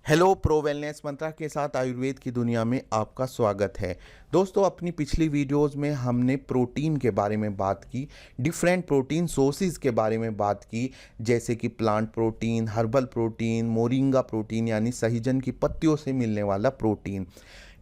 Hello pro wellness मंत्रा के साथ आयुर्वेद की दुनिया में आपका स्वागत है। दोस्तों, अपनी पिछली वीडियोस में हमने प्रोटीन के बारे में बात की, डिफरेंट प्रोटीन सोर्सेज के बारे में बात की, जैसे कि plant protein, herbal protein, moringa protein यानी सहजन की पत्तियों से मिलने वाला प्रोटीन।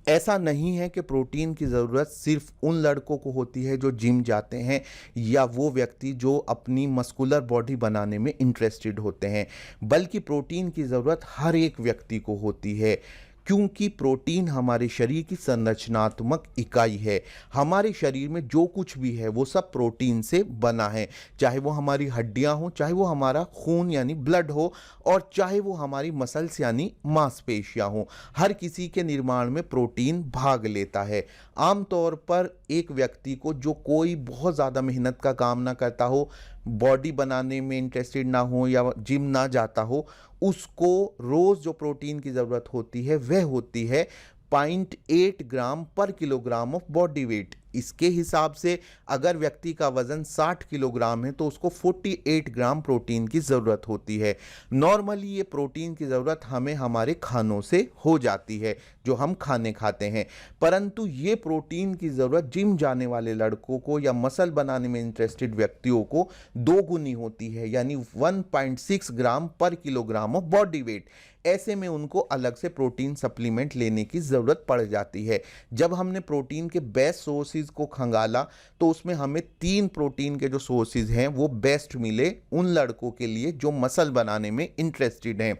ऐसा नहीं है कि प्रोटीन की ज़रूरत सिर्फ उन लड़कों को होती है जो जिम जाते हैं या वो व्यक्ति जो अपनी मस्कुलर बॉडी बनाने में इंटरेस्टेड होते हैं, बल्कि प्रोटीन की ज़रूरत हर एक व्यक्ति को होती है, क्योंकि प्रोटीन हमारे शरीर की संरचनात्मक इकाई है। हमारे शरीर में जो कुछ भी है वो सब प्रोटीन से बना है, चाहे वो हमारी हड्डियां हो, चाहे वो हमारा खून यानी ब्लड हो, और चाहे वो हमारी मसल्स यानी मांसपेशियां हो। हर किसी के निर्माण में प्रोटीन भाग लेता है। आमतौर पर एक व्यक्ति को जो कोई बहुत ज़्यादा मेहनत का काम ना करता हो, बॉडी बनाने में इंटरेस्टेड ना हो या जिम ना जाता हो, उसको रोज़ जो प्रोटीन की ज़रूरत होती है वह होती है 0.8 ग्राम पर किलोग्राम ऑफ बॉडी वेट। इसके हिसाब से अगर व्यक्ति का वजन 60 किलोग्राम है तो उसको 48 ग्राम प्रोटीन की ज़रूरत होती है। नॉर्मली ये प्रोटीन की ज़रूरत हमें हमारे खानों से हो जाती है, जो हम खाने खाते हैं, परंतु ये प्रोटीन की ज़रूरत जिम जाने वाले लड़कों को या मसल बनाने में इंटरेस्टेड व्यक्तियों को दोगुनी होती है, यानी 1.6 ग्राम पर किलोग्राम ऑफ बॉडी वेट। ऐसे में उनको अलग से प्रोटीन सप्लीमेंट लेने की ज़रूरत पड़ जाती है। जब हमने प्रोटीन के बेस्ट सोर्सेज को खंगाला तो उसमें हमें 3 प्रोटीन के जो सोर्सेज हैं वो बेस्ट मिले उन लड़कों के लिए जो मसल बनाने में इंटरेस्टेड हैं।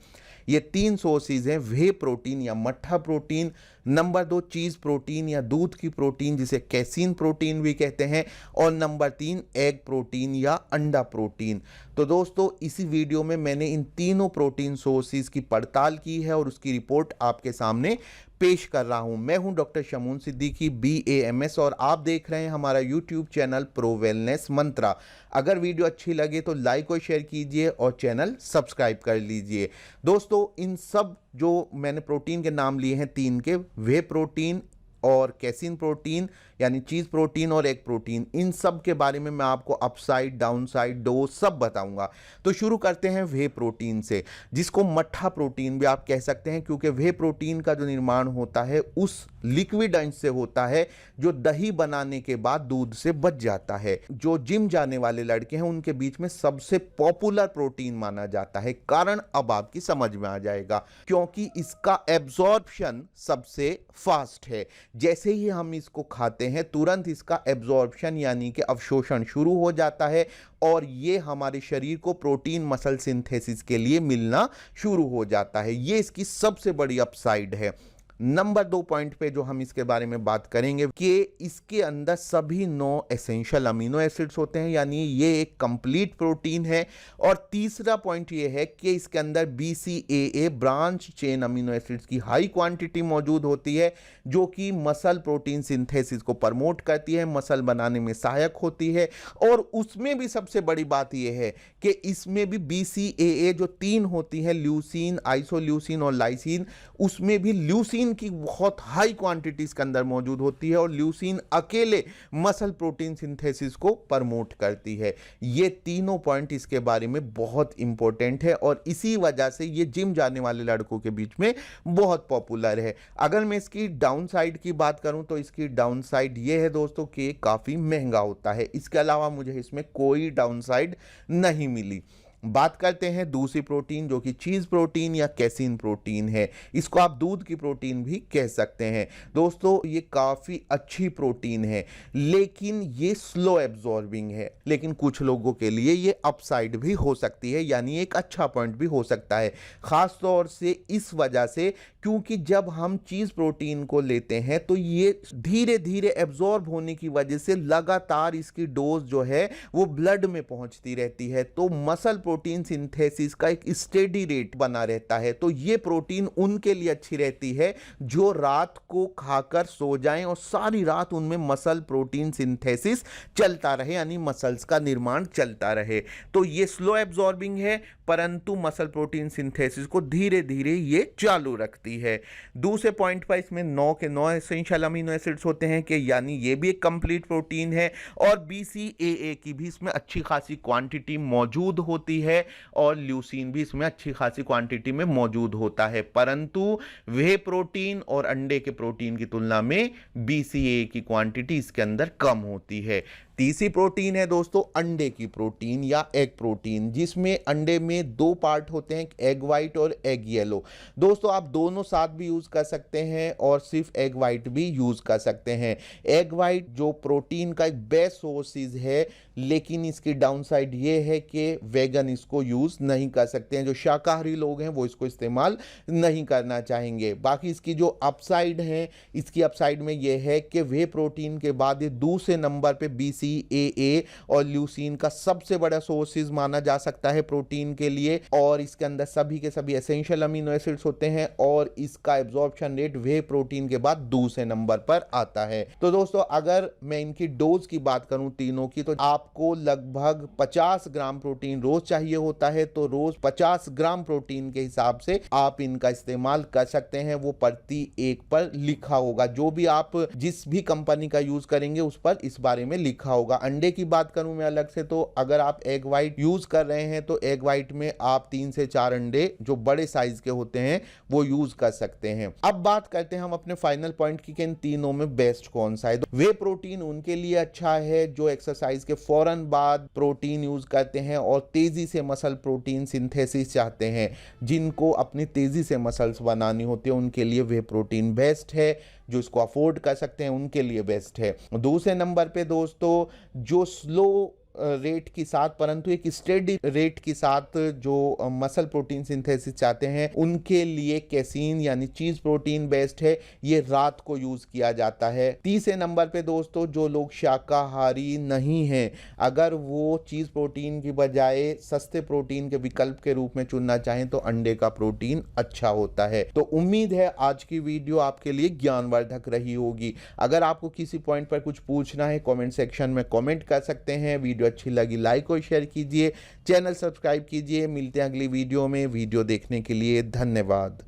ये 3 सोर्सेज हैं: वे प्रोटीन या मट्ठा प्रोटीन, नंबर 2 चीज़ प्रोटीन या दूध की प्रोटीन जिसे कैसीन प्रोटीन भी कहते हैं, और नंबर 3 एग प्रोटीन या अंडा प्रोटीन। तो दोस्तों, इसी वीडियो में मैंने इन तीनों प्रोटीन सोर्सेज की पड़ताल की है और उसकी रिपोर्ट आपके सामने पेश कर रहा हूं। मैं हूं डॉक्टर शमून सिद्दीकी, BAMS, और आप देख रहे हैं हमारा यूट्यूब चैनल प्रो वेलनेस मंत्रा। अगर वीडियो अच्छी लगे तो लाइक और शेयर कीजिए और चैनल सब्सक्राइब कर लीजिए। दोस्तों, इन सब जो मैंने प्रोटीन के नाम लिए हैं 3 के, वे प्रोटीन और कैसीन प्रोटीन यानी चीज़ प्रोटीन और एग प्रोटीन, इन सब के बारे में मैं आपको अपसाइड, डाउनसाइड, डोज सब बताऊंगा। तो शुरू करते हैं वे प्रोटीन से, जिसको मट्ठा प्रोटीन भी आप कह सकते हैं, क्योंकि वे प्रोटीन का जो निर्माण होता है उस लिक्विड अंश से होता है जो दही बनाने के बाद दूध से बच जाता है। जो जिम जाने वाले लड़के हैं उनके बीच में सबसे पॉपुलर प्रोटीन माना जाता है। कारण अब आपकी समझ में आ जाएगा, क्योंकि इसका एब्जॉर्प्शन सबसे फास्ट है। जैसे ही हम इसको खाते हैं तुरंत इसका एब्जॉर्प्शन यानी कि अवशोषण शुरू हो जाता है और ये हमारे शरीर को प्रोटीन मसल सिंथेसिस के लिए मिलना शुरू हो जाता है। ये इसकी सबसे बड़ी अपसाइड है। नंबर 2 पॉइंट पे जो हम इसके बारे में बात करेंगे कि इसके अंदर सभी 9 एसेंशियल अमीनो एसिड्स होते हैं, यानी ये एक कंप्लीट प्रोटीन है। और तीसरा पॉइंट ये है कि इसके अंदर BCAA branch chain amino acids की हाई क्वांटिटी मौजूद होती है, जो कि मसल प्रोटीन सिंथेसिस को प्रमोट करती है, मसल बनाने में सहायक होती है। और उसमें भी सबसे बड़ी बात यह है कि इसमें भी BCAA जो 3 होती है, ल्यूसीन, आइसोल्यूसिन और लाइसिन, उसमें भी ल्यूसीन की बहुत हाई क्वांटिटी इसके अंदर मौजूद होती है और ल्यूसीन अकेले मसल प्रोटीन सिंथेसिस को प्रमोट करती है। ये तीनों पॉइंट इसके बारे में बहुत इंपॉर्टेंट है और इसी वजह से ये जिम जाने वाले लड़कों के बीच में बहुत पॉपुलर है। अगर मैं इसकी डाउन साइड की बात करूं तो इसकी डाउन साइड ये है दोस्तों कि काफी महंगा होता है। इसके अलावा मुझे इसमें कोई डाउन साइड नहीं मिली। बात करते हैं दूसरी प्रोटीन, जो कि चीज़ प्रोटीन या कैसीन प्रोटीन है। इसको आप दूध की प्रोटीन भी कह सकते हैं। दोस्तों, ये काफ़ी अच्छी प्रोटीन है, लेकिन ये स्लो एब्जॉर्बिंग है। लेकिन कुछ लोगों के लिए ये अपसाइड भी हो सकती है, यानी एक अच्छा पॉइंट भी हो सकता है, ख़ास तौर से इस वजह से क्योंकि जब हम चीज़ प्रोटीन को लेते हैं तो ये धीरे धीरे एब्जॉर्ब होने की वजह से लगातार इसकी डोज जो है वो ब्लड में पहुंचती रहती है, तो मसल प्रोटीन सिंथेसिस का एक स्टेडी रेट बना रहता है। तो ये प्रोटीन उनके लिए अच्छी रहती है जो रात को खाकर सो जाएं और सारी रात उनमें मसल प्रोटीन सिंथेसिस चलता रहे, यानी मसल्स का निर्माण चलता रहे। तो ये स्लो एब्जॉर्बिंग है, परंतु मसल प्रोटीन सिंथेसिस को धीरे धीरे ये चालू रखती है। दूसरे पॉइंट पर इसमें 9 के 9 एसेंशियल अमीनो एसिड्स होते हैं कि यानी ये भी एक कंप्लीट प्रोटीन है और BCAA की भी इसमें अच्छी खासी क्वांटिटी मौजूद होती है। है और ल्यूसीन भी इसमें अच्छी खासी क्वांटिटी में मौजूद होता है, परंतु वे प्रोटीन और अंडे के प्रोटीन की तुलना में BCAA की क्वांटिटी इसके अंदर कम होती है। तीसरी प्रोटीन है दोस्तों अंडे की प्रोटीन या एग प्रोटीन, जिसमें अंडे में दो पार्ट होते हैं, एग वाइट और एग येलो। दोस्तों आप दोनों साथ भी यूज कर सकते हैं और सिर्फ एग वाइट भी यूज कर सकते हैं। एग वाइट जो प्रोटीन का एक बेस्ट सोर्सेज है, लेकिन इसकी डाउनसाइड ये है कि वेगन इसको यूज नहीं कर सकते हैं। जो शाकाहारी लोग हैं वो इसको इस्तेमाल नहीं करना चाहेंगे। बाकी इसकी जो अपसाइड है, इसकी अपसाइड में ये है कि वे प्रोटीन के बाद ये दूसरे नंबर पे BCAA और ल्यूसीन का सबसे बड़ा सोर्सेज माना जा सकता है प्रोटीन के लिए, और इसके अंदर सभी के सभी एसेंशियल अमीनो एसिड्स होते हैं और इसका एब्जॉर्प्शन रेट वे प्रोटीन के बाद दूसरे नंबर पर आता है। तो दोस्तों अगर मैं इनकी डोज की बात करूं तीनों की, तो आपको लगभग 50 ग्राम प्रोटीन रोज चाहिए होता है। तो रोज 50 ग्राम प्रोटीन के हिसाब से आप इनका इस्तेमाल कर सकते हैं। वो प्रति एक पर लिखा होगा, जो भी आप जिस भी कंपनी का यूज करेंगे उस पर इस बारे में लिखा होगा। अंडे की बात करूं मैं अलग से, तो अगर आप एग वाइट यूज कर रहे हैं तो एग वाइट में आप 3 से 4 अंडे जो बड़े साइज के होते हैं वो यूज कर सकते हैं। अब बात करते हैं हम अपने फाइनल पॉइंट की कि इन तीनों में बेस्ट कौन सा है। वे प्रोटीन उनके लिए अच्छा है जो एक्सरसाइज के फौरन बाद प्रोटीन यूज करते हैं और तेजी से मसल प्रोटीन सिंथेसिस चाहते हैं, जिनको अपनी तेजी से मसल्स बनानी होती है, उनके लिए वे प्रोटीन बेस्ट है। जो इसको अफोर्ड कर सकते हैं उनके लिए बेस्ट है। दूसरे नंबर पे दोस्तों जो स्लो रेट के साथ परंतु एक स्टेडी रेट के साथ जो मसल प्रोटीन सिंथेसिस चाहते हैं, उनके लिए कैसीन यानी चीज प्रोटीन बेस्ट है। ये रात को यूज किया जाता है। तीसरे नंबर पे दोस्तों जो लोग शाकाहारी नहीं हैं, अगर वो चीज प्रोटीन की बजाय सस्ते प्रोटीन के विकल्प के रूप में चुनना चाहें तो अंडे का प्रोटीन अच्छा होता है। तो उम्मीद है आज की वीडियो आपके लिए ज्ञानवर्धक रही होगी। अगर आपको किसी पॉइंट पर कुछ पूछना है कमेंट सेक्शन में कमेंट कर सकते हैं। वीडियो अच्छी लगी लाइक और शेयर कीजिए, चैनल सब्सक्राइब कीजिए। मिलते हैं अगली वीडियो में। वीडियो देखने के लिए धन्यवाद।